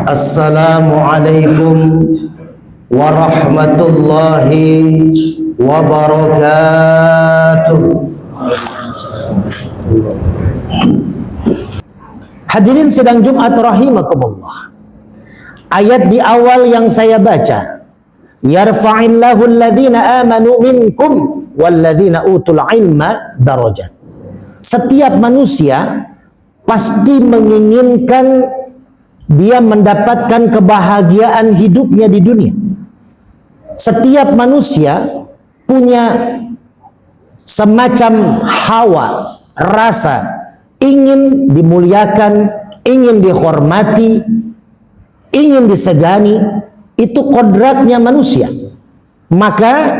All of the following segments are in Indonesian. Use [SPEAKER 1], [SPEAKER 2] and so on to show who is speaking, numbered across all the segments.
[SPEAKER 1] Assalamualaikum warahmatullahi wabarakatuh. Hadirin sidang Jumat rahimakumullah. Ayat di awal yang saya baca, yarfa'illahu alladhina amanu minkum walladhina utul ilma darajat. Setiap manusia pasti menginginkan dia mendapatkan kebahagiaan hidupnya di dunia. Setiap manusia punya semacam hawa, rasa, ingin dimuliakan, ingin dihormati, ingin disegani. Itu kodratnya manusia. Maka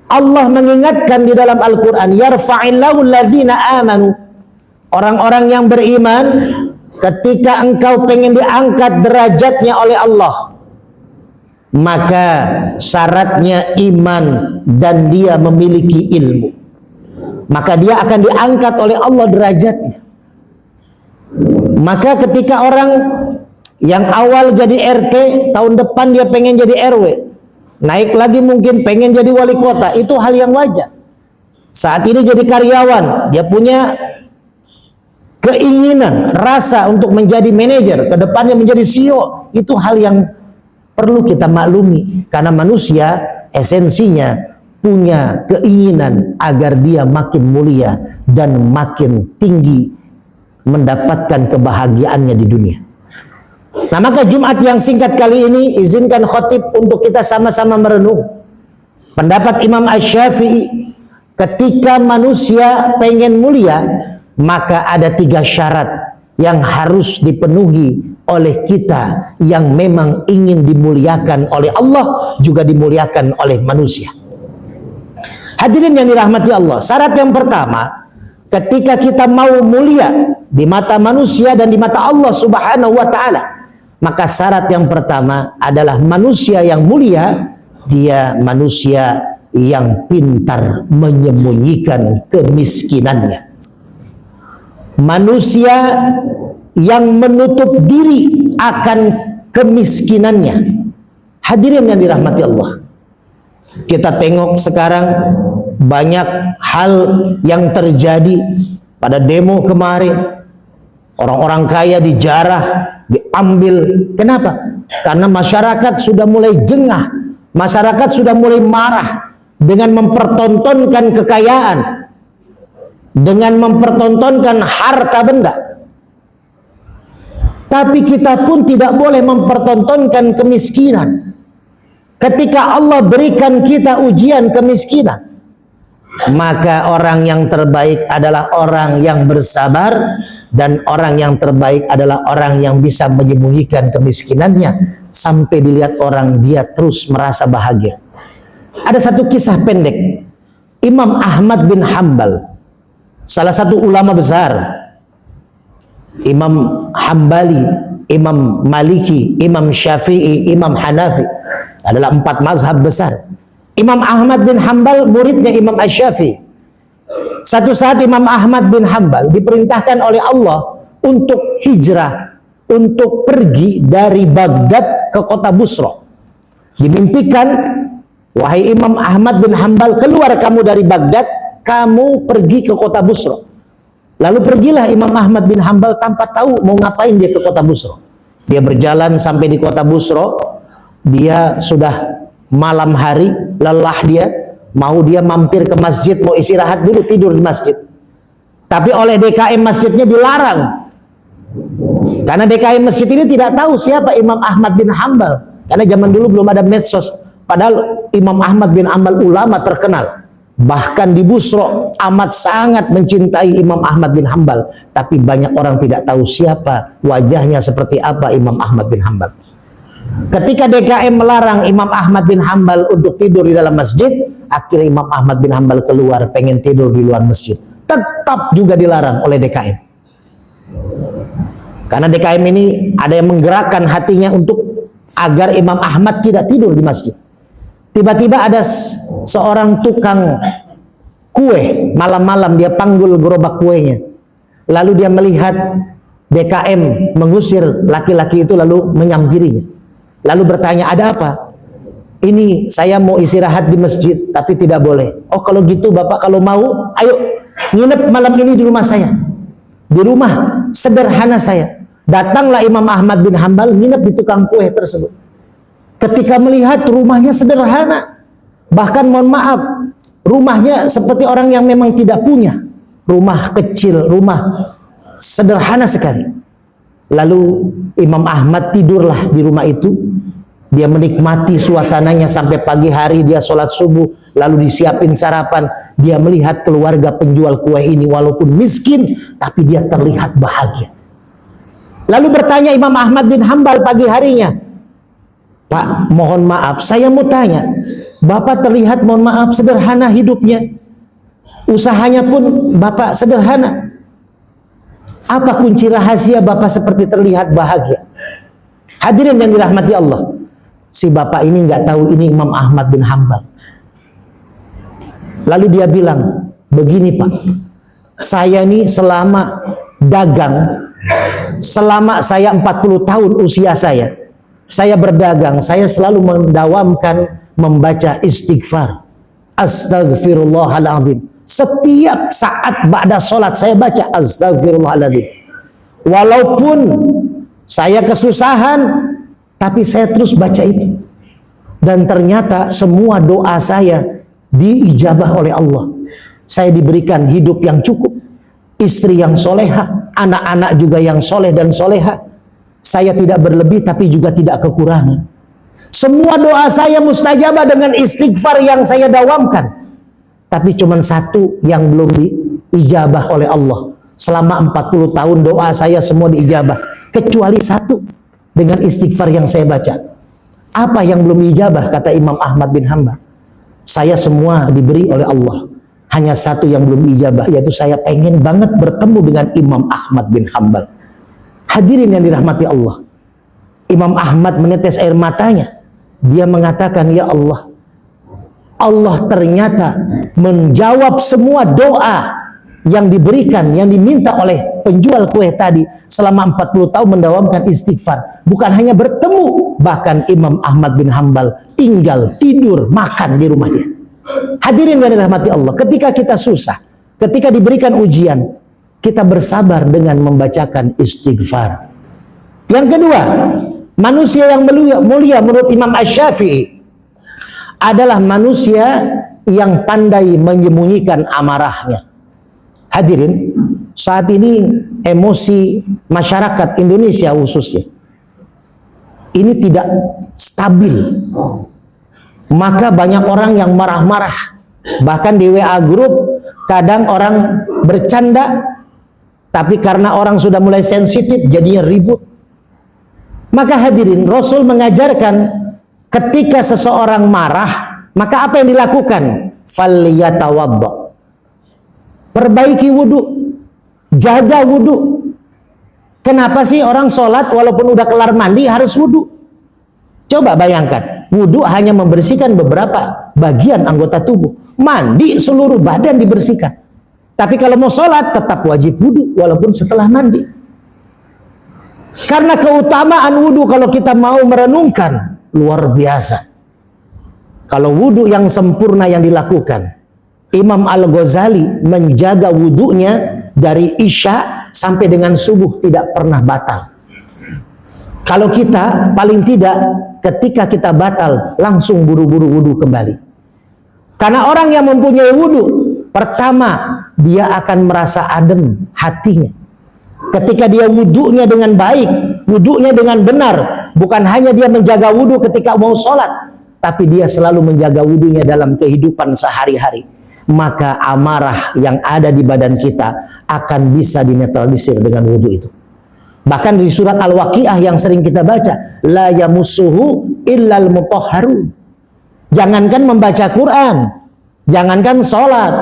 [SPEAKER 1] Allah mengingatkan di dalam Al-Quran, yarfa'illahu alladhina amanu, orang-orang yang beriman. Ketika engkau pengen diangkat derajatnya oleh Allah, maka syaratnya iman dan dia memiliki ilmu. Maka dia akan diangkat oleh Allah derajatnya. Maka ketika orang yang awal jadi RT, tahun depan dia pengen jadi RW, naik lagi mungkin pengen jadi wali kota, itu hal yang wajar. Saat ini jadi karyawan, dia punya keinginan, rasa untuk menjadi manajer, ke depannya menjadi CEO. Itu hal yang perlu kita maklumi, karena manusia esensinya punya keinginan agar dia makin mulia dan makin tinggi mendapatkan kebahagiaannya di dunia. Nah, maka Jumat yang singkat kali ini izinkan khotib untuk kita sama-sama merenung pendapat Imam Asy-Syafi'i. Ketika manusia pengen mulia, maka ada 3 syarat yang harus dipenuhi oleh kita yang memang ingin dimuliakan oleh Allah, juga dimuliakan oleh manusia. Hadirin yang dirahmati Allah, syarat yang pertama, ketika kita mau mulia di mata manusia dan di mata Allah Subhanahu wa ta'ala, maka syarat yang pertama adalah manusia yang mulia, dia manusia yang pintar menyembunyikan kemiskinannya. Manusia yang menutup diri akan kemiskinannya. Hadirin yang dirahmati Allah, kita tengok sekarang banyak hal yang terjadi. Pada demo kemarin, orang-orang kaya dijarah, diambil. Kenapa? Karena masyarakat sudah mulai jengah, masyarakat sudah mulai marah dengan mempertontonkan kekayaan, dengan mempertontonkan harta benda. Tapi kita pun tidak boleh mempertontonkan kemiskinan. Ketika Allah berikan kita ujian kemiskinan, maka orang yang terbaik adalah orang yang bersabar, dan orang yang terbaik adalah orang yang bisa menyembunyikan kemiskinannya sampai dilihat orang dia terus merasa bahagia. Ada satu kisah pendek. Imam Ahmad bin Hanbal, salah satu ulama besar, Imam Hambali, Imam Maliki, Imam Syafi'i, Imam Hanafi, adalah 4 mazhab besar. Imam Ahmad bin Hanbal muridnya Imam Asy-Syafi'i. Satu saat Imam Ahmad bin Hanbal diperintahkan oleh Allah untuk hijrah, untuk pergi dari Baghdad ke kota Busra. Dimimpikan, wahai Imam Ahmad bin Hanbal, keluar kamu dari Baghdad, kamu pergi ke kota Busra. Lalu pergilah Imam Ahmad bin Hanbal tanpa tahu mau ngapain dia ke kota Busra. Dia berjalan sampai di kota Busra. Dia sudah malam hari, lelah dia, mau dia mampir ke masjid, mau istirahat dulu, tidur di masjid. Tapi oleh DKM masjidnya dilarang. Karena DKM masjid ini tidak tahu siapa Imam Ahmad bin Hanbal. Karena zaman dulu belum ada medsos. Padahal Imam Ahmad bin Hanbal ulama terkenal. Bahkan di Busra amat sangat mencintai Imam Ahmad bin Hanbal. Tapi banyak orang tidak tahu siapa, wajahnya seperti apa Imam Ahmad bin Hanbal. Ketika DKM melarang Imam Ahmad bin Hanbal untuk tidur di dalam masjid, akhirnya Imam Ahmad bin Hanbal keluar pengen tidur di luar masjid. Tetap juga dilarang oleh DKM. Karena DKM ini ada yang menggerakkan hatinya untuk agar Imam Ahmad tidak tidur di masjid. Tiba-tiba ada seorang tukang kue, malam-malam dia panggul gerobak kuenya. Lalu dia melihat DKM mengusir laki-laki itu lalu menyamgirinya. Lalu bertanya, ada apa? Ini saya mau istirahat di masjid tapi tidak boleh. Oh kalau gitu Bapak kalau mau, ayo nginep malam ini di rumah saya. Di rumah sederhana saya. Datanglah Imam Ahmad bin Hanbal nginep di tukang kue tersebut. Ketika melihat rumahnya sederhana, bahkan mohon maaf, rumahnya seperti orang yang memang tidak punya. Rumah kecil, rumah sederhana sekali. Lalu Imam Ahmad tidurlah di rumah itu. Dia menikmati suasananya sampai pagi hari, dia sholat subuh, lalu disiapin sarapan. Dia melihat keluarga penjual kue ini walaupun miskin, tapi dia terlihat bahagia. Lalu bertanya Imam Ahmad bin Hanbal pagi harinya, Pak, mohon maaf, saya mau tanya, Bapak terlihat mohon maaf sederhana hidupnya, usahanya pun Bapak sederhana. Apa kunci rahasia Bapak seperti terlihat bahagia? Hadirin yang dirahmati Allah, si Bapak ini nggak tahu ini Imam Ahmad bin Hanbal. Lalu dia bilang, begini Pak, saya ini selama dagang, selama saya 40 tahun usia saya berdagang, saya selalu mendawamkan membaca istighfar. Astagfirullahaladzim. Setiap saat ba'da sholat saya baca astagfirullahaladzim. Walaupun saya kesusahan, tapi saya terus baca itu. Dan ternyata semua doa saya diijabah oleh Allah. Saya diberikan hidup yang cukup, istri yang soleha, anak-anak juga yang soleh dan soleha. Saya tidak berlebih tapi juga tidak kekurangan. Semua doa saya mustajabah dengan istighfar yang saya dawamkan. Tapi cuma satu yang belum diijabah oleh Allah. Selama 40 tahun doa saya semua diijabah. Kecuali satu dengan istighfar yang saya baca. Apa yang belum diijabah? Kata Imam Ahmad bin Hanbal. Saya semua diberi oleh Allah. Hanya satu yang belum diijabah, yaitu saya pengen banget bertemu dengan Imam Ahmad bin Hanbal. Hadirin yang dirahmati Allah, Imam Ahmad menetes air matanya. Dia mengatakan, ya Allah, Allah ternyata menjawab semua doa yang diberikan, yang diminta oleh penjual kue tadi selama 40 tahun mendawamkan istighfar. Bukan hanya bertemu, bahkan Imam Ahmad bin Hanbal tinggal, tidur, makan di rumahnya. Hadirin yang dirahmati Allah, ketika kita susah, ketika diberikan ujian, kita bersabar dengan membacakan istighfar. Yang kedua, manusia yang mulia menurut Imam Asy-Syafi'i adalah manusia yang pandai menyembunyikan amarahnya. Hadirin, saat ini emosi masyarakat Indonesia khususnya ini tidak stabil. Maka banyak orang yang marah-marah. Bahkan di WA grup kadang orang bercanda, tapi karena orang sudah mulai sensitif jadinya ribut. Maka hadirin, Rasul mengajarkan ketika seseorang marah, maka apa yang dilakukan? Falyatawadda. Perbaiki wudu, jaga wudu. Kenapa sih orang sholat walaupun udah kelar mandi harus wudu? Coba bayangkan, wudu hanya membersihkan beberapa bagian anggota tubuh. Mandi seluruh badan dibersihkan. Tapi kalau mau sholat tetap wajib wudu walaupun setelah mandi. Karena keutamaan wudu kalau kita mau merenungkan luar biasa. Kalau wudu yang sempurna yang dilakukan, Imam Al-Ghazali menjaga wudunya dari Isya sampai dengan subuh tidak pernah batal. Kalau kita paling tidak ketika kita batal langsung buru-buru wudu kembali. Karena orang yang mempunyai wudu, pertama dia akan merasa adem hatinya. Ketika dia wudunya dengan baik, wudunya dengan benar, bukan hanya dia menjaga wudu ketika mau sholat, tapi dia selalu menjaga wudunya dalam kehidupan sehari-hari. Maka amarah yang ada di badan kita akan bisa dinetralisir dengan wudu itu. Bahkan di surat Al-Waqiah yang sering kita baca, la yamussuhu illal mutahharun. Jangankan membaca Quran, jangankan sholat,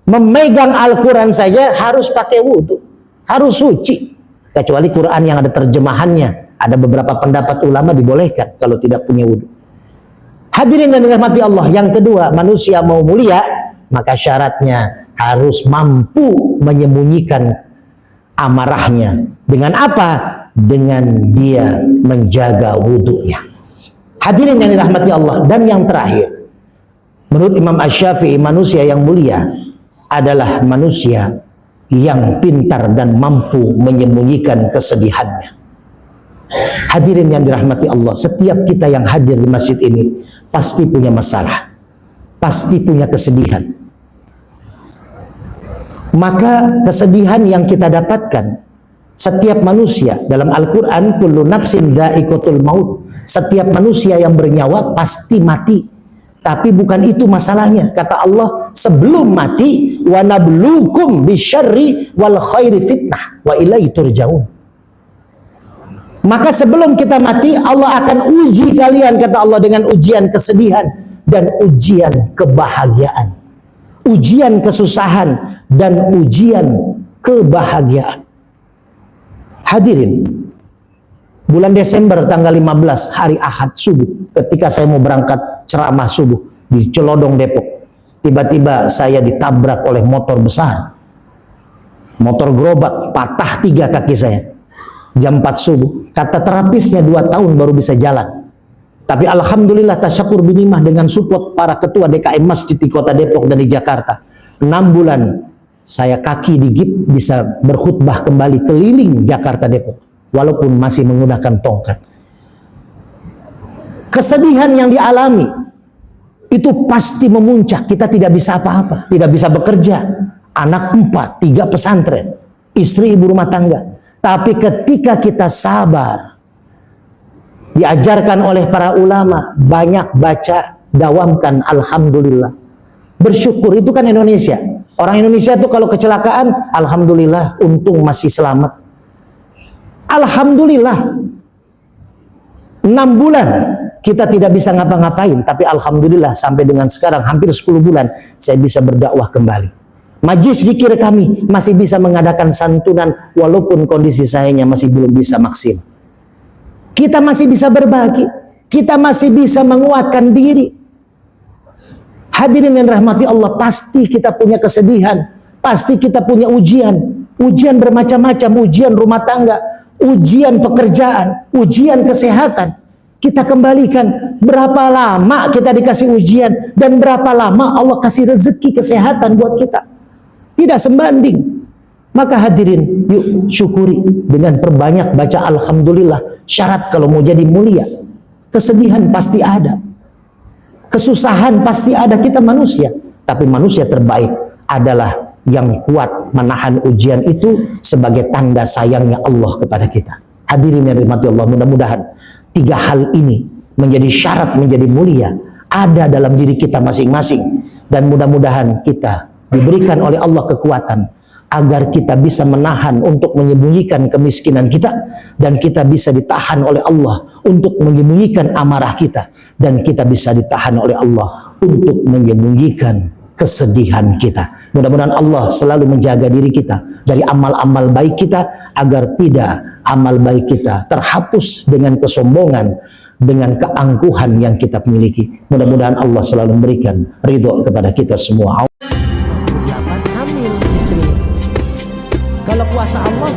[SPEAKER 1] memegang Al-Quran saja harus pakai wudu, harus suci. kecuali Quran yang ada terjemahannya. Ada beberapa pendapat ulama dibolehkan kalau tidak punya wudhu. Hadirin yang dirahmati Allah, yang kedua, manusia mau mulia maka syaratnya harus mampu menyembunyikan amarahnya. Dengan apa? Dengan dia menjaga wudhunya. Hadirin yang dirahmati Allah, dan yang terakhir, menurut Imam Asy-Syafi'i, manusia yang mulia adalah manusia yang pintar dan mampu menyembunyikan kesedihannya. Hadirin yang dirahmati Allah, setiap kita yang hadir di masjid ini pasti punya masalah, pasti punya kesedihan. Maka kesedihan yang kita dapatkan, setiap manusia dalam Al-Quran, kullu nafsin dha'iqatul maut, setiap manusia yang bernyawa pasti mati. Tapi bukan itu masalahnya. Kata Allah, sebelum mati, wa nabluukum bisyarri wal khairi fitnah wa ilaihi turja'un. Maka sebelum kita mati, Allah akan uji kalian, kata Allah, dengan ujian kesedihan dan ujian kebahagiaan, ujian kesusahan dan ujian kebahagiaan. Hadirin, bulan Desember tanggal 15 hari Ahad subuh, ketika saya mau berangkat ceramah subuh di Celodong, Depok, tiba-tiba saya ditabrak oleh motor besar, motor gerobak, patah 3 kaki saya. Jam 4 subuh, kata terapisnya 2 tahun baru bisa jalan. Tapi alhamdulillah, tasyakur binimah, dengan support para ketua DKM masjid di kota Depok dan di Jakarta, 6 bulan saya kaki digip bisa berkhutbah kembali keliling Jakarta Depok, walaupun masih menggunakan tongkat. Kesedihan yang dialami itu pasti memuncak. Kita tidak bisa apa-apa, tidak bisa bekerja, anak 4, 3 pesantren, istri ibu rumah tangga. Tapi ketika kita sabar, diajarkan oleh para ulama, banyak baca, dawamkan alhamdulillah, bersyukur. Itu kan Indonesia. Orang Indonesia itu kalau kecelakaan, alhamdulillah, untung masih selamat. Alhamdulillah. 6 bulan kita tidak bisa ngapa-ngapain, tapi alhamdulillah sampai dengan sekarang hampir 10 bulan saya bisa berdakwah kembali. Majlis zikir kami masih bisa mengadakan santunan walaupun kondisi sayanya masih belum bisa maksimal. Kita masih bisa berbagi, kita masih bisa menguatkan diri. Hadirin yang rahmati Allah, pasti kita punya kesedihan, pasti kita punya ujian, ujian bermacam-macam, ujian rumah tangga, ujian pekerjaan, ujian kesehatan. Kita kembalikan, berapa lama kita dikasih ujian dan berapa lama Allah kasih rezeki kesehatan buat kita. Tidak sembanding. Maka hadirin, yuk syukuri dengan perbanyak baca alhamdulillah. Syarat kalau mau jadi mulia, kesedihan pasti ada, kesusahan pasti ada. Kita manusia, tapi manusia terbaik adalah yang kuat menahan ujian itu sebagai tanda sayangnya Allah kepada kita. Hadirin yang dirahmati Allah, mudah-mudahan 3 hal ini menjadi syarat menjadi mulia ada dalam diri kita masing-masing, dan mudah-mudahan kita diberikan oleh Allah kekuatan agar kita bisa menahan untuk menyembunyikan kemiskinan kita, dan kita bisa ditahan oleh Allah untuk menyembunyikan amarah kita, dan kita bisa ditahan oleh Allah untuk menyembunyikan kesedihan kita. Mudah-mudahan Allah selalu menjaga diri kita dari amal-amal baik kita, agar tidak amal baik kita terhapus dengan kesombongan, dengan keangkuhan yang kita miliki. Mudah-mudahan Allah selalu memberikan ridho kepada kita semua. Kalau kuasa Allah,